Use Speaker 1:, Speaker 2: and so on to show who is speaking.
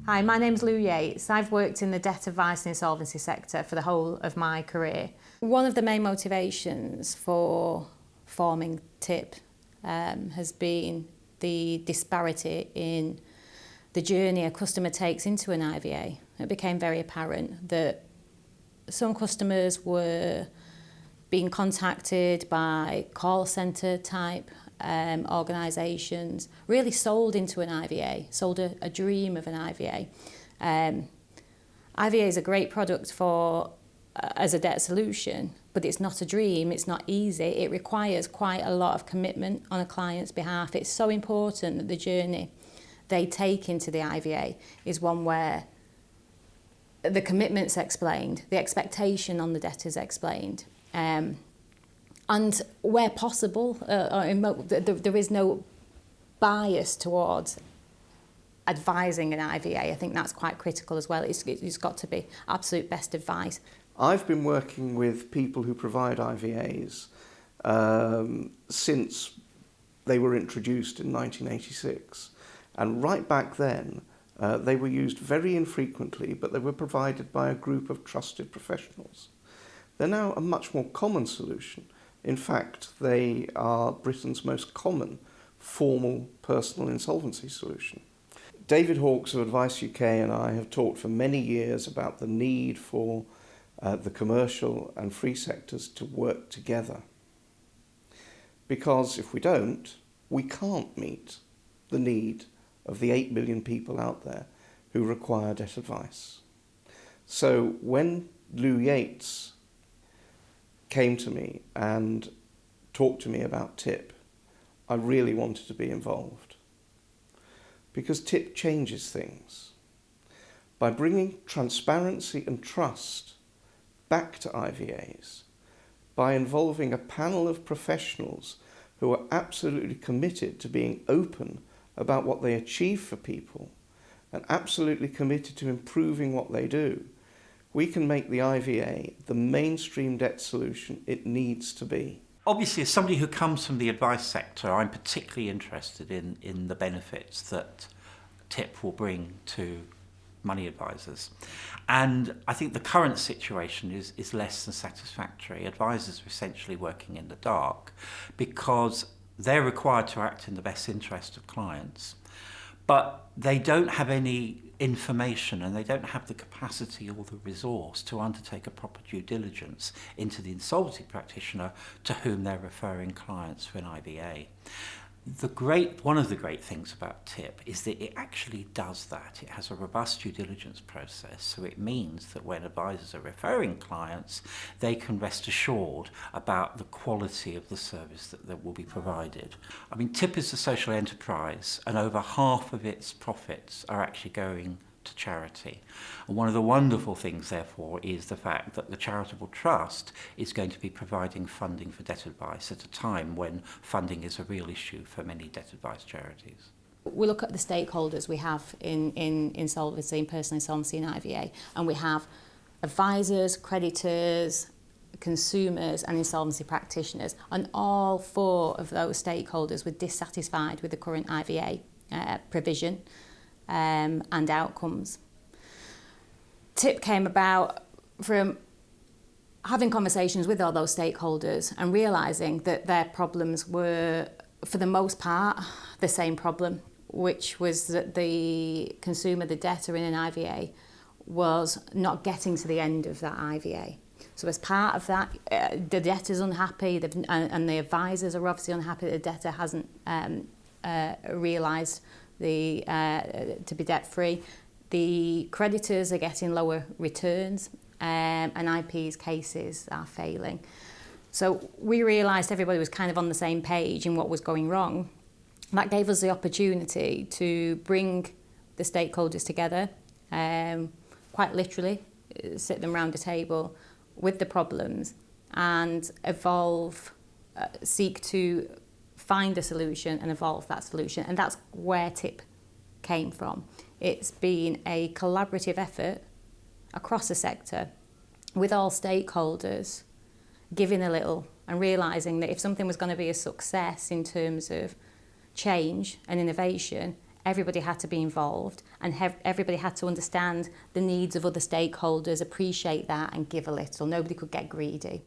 Speaker 1: Hi, my name's Lou Yates. I've worked in the debt advice and insolvency sector for the whole of my career. One of the main motivations for forming TIP has been the disparity in the journey a customer takes into an IVA. It became very apparent that some customers were being contacted by call centre type organisations, really sold into an IVA, sold a dream of an IVA. IVA is a great product for as a debt solution, but it's not a dream, it's not easy. It requires quite a lot of commitment on a client's behalf. It's so important that the journey they take into the IVA is one where the commitment's explained, the expectation on the debt is explained. And where possible, there is no bias towards advising an IVA. I think that's quite critical as well. It's got to be absolute best advice.
Speaker 2: I've been working with people who provide IVAs since they were introduced in 1986. And right back then, they were used very infrequently, but they were provided by a group of trusted professionals. They're now a much more common solution. In fact, they are Britain's most common formal personal insolvency solution. David Hawkes of Advice UK and I have talked for many years about the need for the commercial and free sectors to work together. Because if we don't, we can't meet the need of the 8 million people out there who require debt advice. So when Lou Yates came to me and talked to me about TIP, I really wanted to be involved. Because TIP changes things. By bringing transparency and trust back to IVAs, by involving a panel of professionals who are absolutely committed to being open about what they achieve for people and absolutely committed to improving what they do, we can make the IVA the mainstream debt solution it needs to be.
Speaker 3: Obviously, as somebody who comes from the advice sector, I'm particularly interested in the benefits that TIP will bring to money advisors. And I think the current situation is less than satisfactory. Advisors are essentially working in the dark because they're required to act in the best interest of clients, but they don't have any information and they don't have the capacity or the resource to undertake a proper due diligence into the insolvency practitioner to whom they're referring clients for an IVA. One of the great things about TIP is that it actually does that. It has a robust due diligence process, so it means that when advisors are referring clients, they can rest assured about the quality of the service that will be provided. I mean, TIP is a social enterprise, and over half of its profits are actually going to charity. And one of the wonderful things, therefore, is the fact that the charitable trust is going to be providing funding for debt advice at a time when funding is a real issue for many debt advice charities.
Speaker 1: We look at the stakeholders we have in insolvency, in personal insolvency and IVA, and we have advisors, creditors, consumers and insolvency practitioners, and all four of those stakeholders were dissatisfied with the current IVA provision and outcomes. TIP came about from having conversations with all those stakeholders and realising that their problems were, for the most part, the same problem, which was that the consumer, the debtor in an IVA, was not getting to the end of that IVA. So as part of that, the debtor's unhappy and the advisors are obviously unhappy that the debtor hasn't realised to be debt-free. The creditors are getting lower returns and IP's cases are failing. So we realised everybody was kind of on the same page in what was going wrong. That gave us the opportunity to bring the stakeholders together, quite literally, sit them round a table with the problems and seek to find a solution and evolve that solution. And that's where TIP came from. It's been a collaborative effort across the sector with all stakeholders giving a little and realising that if something was going to be a success in terms of change and innovation, everybody had to be involved, and everybody had to understand the needs of other stakeholders, appreciate that and give a little. Nobody could get greedy.